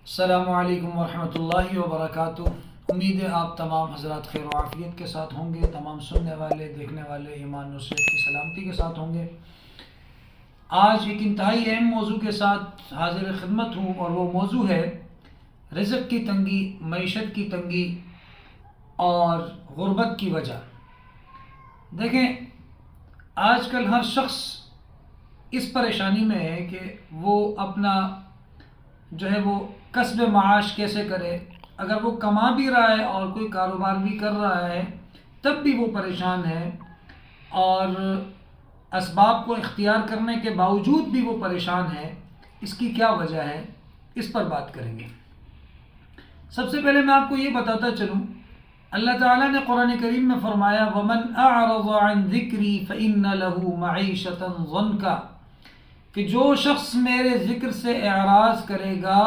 السلام علیکم ورحمۃ اللہ وبرکاتہ۔ امید ہے آپ تمام حضرات خیر و عافیت کے ساتھ ہوں گے، تمام سننے والے دیکھنے والے ایمان و صحت کی سلامتی کے ساتھ ہوں گے۔ آج ایک انتہائی اہم موضوع کے ساتھ حاضر خدمت ہوں، اور وہ موضوع ہے رزق کی تنگی، معیشت کی تنگی اور غربت کی وجہ۔ دیکھیں، آج کل ہر شخص اس پریشانی میں ہے کہ وہ اپنا جو ہے وہ کسب معاش کیسے کرے۔ اگر وہ کما بھی رہا ہے اور کوئی کاروبار بھی کر رہا ہے تب بھی وہ پریشان ہے، اور اسباب کو اختیار کرنے کے باوجود بھی وہ پریشان ہے۔ اس کی کیا وجہ ہے، اس پر بات کریں گے۔ سب سے پہلے میں آپ کو یہ بتاتا چلوں، اللہ تعالیٰ نے قرآن کریم میں فرمایا وَمَنْ أَعْرَضَ عَنْ ذِكْرِي فَإِنَّ لَهُ مَعِيشَةً ضَنْكَ، کہ جو شخص میرے ذکر سے اعراض کرے گا،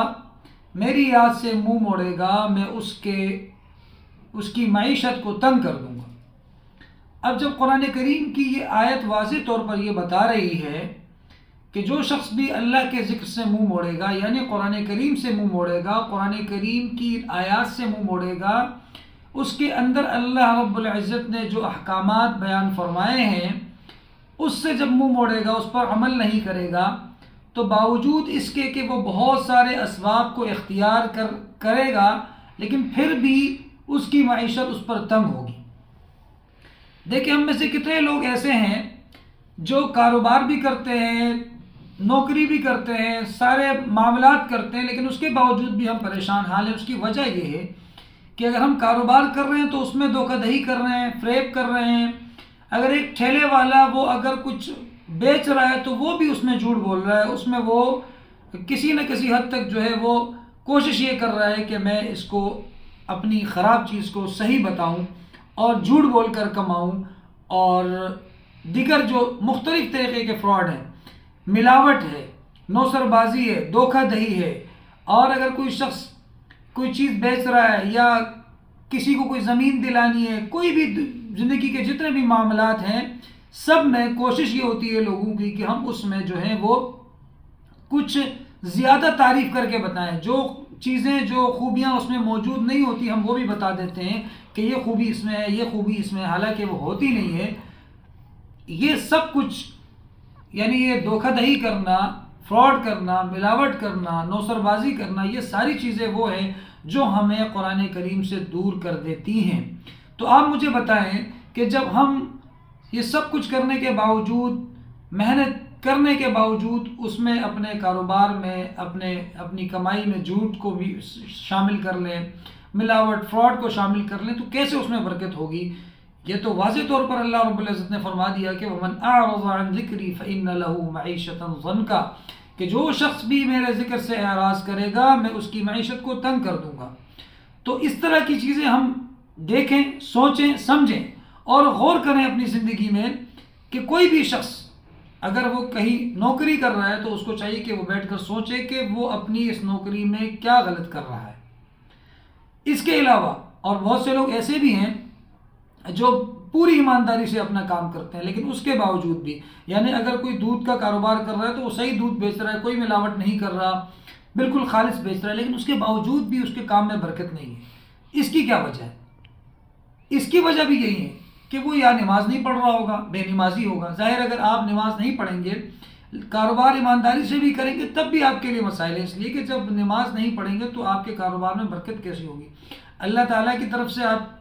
میری یاد سے منہ موڑے گا، میں اس کی معیشت کو تنگ کر دوں گا۔ اب جب قرآن کریم کی یہ آیت واضح طور پر یہ بتا رہی ہے کہ جو شخص بھی اللہ کے ذکر سے منہ موڑے گا، یعنی قرآن کریم سے منہ موڑے گا، قرآن کریم کی آیات سے منہ موڑے گا، اس کے اندر اللہ رب العزت نے جو احکامات بیان فرمائے ہیں اس سے جب منہ موڑے گا، اس پر عمل نہیں کرے گا، تو باوجود اس کے کہ وہ بہت سارے اسباب کو اختیار کرے گا، لیکن پھر بھی اس کی معیشت اس پر تنگ ہوگی۔ دیکھیں، ہم میں سے کتنے لوگ ایسے ہیں جو کاروبار بھی کرتے ہیں، نوکری بھی کرتے ہیں، سارے معاملات کرتے ہیں، لیکن اس کے باوجود بھی ہم پریشان حال ہیں۔ اس کی وجہ یہ ہے کہ اگر ہم کاروبار کر رہے ہیں تو اس میں دھوکہ دہی کر رہے ہیں، فریب کر رہے ہیں۔ اگر ایک ٹھیلے والا وہ اگر کچھ بیچ رہا ہے تو وہ بھی اس میں جھوٹ بول رہا ہے، اس میں وہ کسی نہ کسی حد تک جو ہے وہ کوشش یہ کر رہا ہے کہ میں اس کو اپنی خراب چیز کو صحیح بتاؤں اور جھوٹ بول کر کماؤں، اور دیگر جو مختلف طریقے کے فراڈ ہیں، ملاوٹ ہے، نوسر بازی ہے، دھوکہ دہی ہے۔ اور اگر کوئی شخص کوئی چیز بیچ رہا ہے یا کسی کو کوئی زمین دلانی ہے، کوئی بھی زندگی کے جتنے بھی معاملات ہیں، سب میں کوشش یہ ہوتی ہے لوگوں کی کہ ہم اس میں جو ہے وہ کچھ زیادہ تعریف کر کے بتائیں، جو چیزیں جو خوبیاں اس میں موجود نہیں ہوتی ہم وہ بھی بتا دیتے ہیں کہ یہ خوبی اس میں ہے، یہ خوبی اس میں ہے، حالانکہ وہ ہوتی نہیں ہے۔ یہ سب کچھ یعنی یہ دھوکہ دہی کرنا، فراڈ کرنا، ملاوٹ کرنا، نوسر بازی کرنا، یہ ساری چیزیں وہ ہیں جو ہمیں قرآن کریم سے دور کر دیتی ہیں۔ تو آپ مجھے بتائیں کہ جب ہم یہ سب کچھ کرنے کے باوجود، محنت کرنے کے باوجود اس میں اپنے کاروبار میں اپنی کمائی میں جھوٹ کو بھی شامل کر لیں، ملاوٹ فراڈ کو شامل کر لیں، تو کیسے اس میں برکت ہوگی؟ یہ تو واضح طور پر اللہ رب العزت نے فرما دیا کہ وَمَنْ أَعْرَضَ عَنْ ذِكْرِي فَإِنَّ لَهُ مَعِيشَةً ضَنْكَ، کہ جو شخص بھی میرے ذکر سے اعراض کرے گا میں اس کی معیشت کو تنگ کر دوں گا۔ تو اس طرح کی چیزیں ہم دیکھیں، سوچیں، سمجھیں اور غور کریں اپنی زندگی میں کہ کوئی بھی شخص اگر وہ کہیں نوکری کر رہا ہے تو اس کو چاہیے کہ وہ بیٹھ کر سوچے کہ وہ اپنی اس نوکری میں کیا غلط کر رہا ہے۔ اس کے علاوہ اور بہت سے لوگ ایسے بھی ہیں جو پوری ایمانداری سے اپنا کام کرتے ہیں، لیکن اس کے باوجود بھی، یعنی اگر کوئی دودھ کا کاروبار کر رہا ہے تو وہ صحیح دودھ بیچ رہا ہے، کوئی ملاوٹ نہیں کر رہا، بالکل خالص بیچ رہا ہے، لیکن اس کے باوجود بھی اس کے کام میں برکت نہیں ہے۔ اس کی کیا وجہ ہے؟ اس کی وجہ بھی یہی ہے کہ وہ یا نماز نہیں پڑھ رہا ہوگا، بے نمازی ہوگا۔ ظاہر اگر آپ نماز نہیں پڑھیں گے، کاروبار ایمانداری سے بھی کریں گے تب بھی آپ کے لیے مسائل ہے، اس لیے کہ جب نماز نہیں پڑھیں گے تو آپ کے کاروبار میں برکت کیسی ہوگی؟ اللہ تعالیٰ کی طرف سے آپ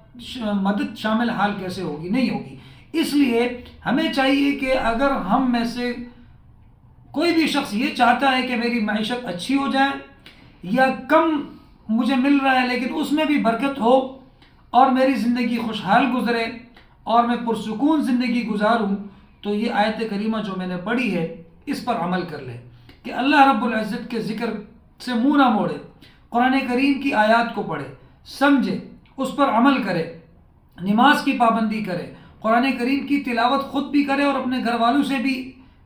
مدد شامل حال کیسے ہوگی؟ نہیں ہوگی۔ اس لیے ہمیں چاہیے کہ اگر ہم میں سے کوئی بھی شخص یہ چاہتا ہے کہ میری معیشت اچھی ہو جائے یا کم مجھے مل رہا ہے لیکن اس میں بھی برکت ہو اور میری زندگی خوشحال گزرے اور میں پرسکون زندگی گزاروں، تو یہ آیت کریمہ جو میں نے پڑھی ہے اس پر عمل کر لے کہ اللہ رب العزت کے ذکر سے منہ نہ موڑے، قرآن کریم کی آیات کو پڑھے، سمجھے، اس پر عمل کرے، نماز کی پابندی کرے، قرآن کریم کی تلاوت خود بھی کرے اور اپنے گھر والوں سے بھی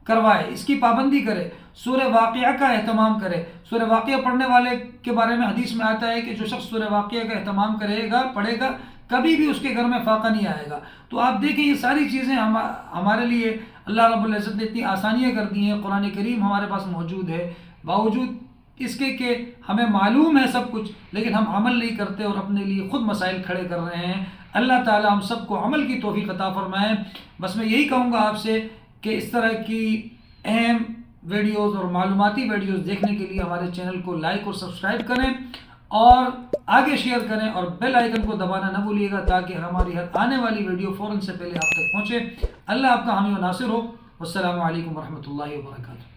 کروائے، اس کی پابندی کرے، سورہ واقعہ کا اہتمام کرے۔ سورہ واقعہ پڑھنے والے کے بارے میں حدیث میں آتا ہے کہ جو شخص سورہ واقعہ کا اہتمام کرے گا، پڑھے گا، کبھی بھی اس کے گھر میں فاقہ نہیں آئے گا۔ تو آپ دیکھیں یہ ساری چیزیں ہمارے لیے اللہ رب العزت نے اتنی آسانیاں کر دی ہیں، قرآن کریم ہمارے پاس موجود ہے، باوجود اس کے کہ ہمیں معلوم ہے سب کچھ لیکن ہم عمل نہیں کرتے اور اپنے لیے خود مسائل کھڑے کر رہے ہیں۔ اللہ تعالی ہم سب کو عمل کی توفیق عطا فرمائے۔ بس میں یہی کہوں گا آپ سے کہ اس طرح کی اہم ویڈیوز اور معلوماتی ویڈیوز دیکھنے کے لیے ہمارے چینل کو لائک اور سبسکرائب کریں اور آگے شیئر کریں اور بیل آئیکن کو دبانا نہ بھولیے گا تاکہ ہماری ہر آنے والی ویڈیو فوراً سے پہلے آپ تک پہنچے۔ اللہ آپ کا حامی و ناصر ہو۔ والسلام علیکم ورحمۃ اللہ وبرکاتہ۔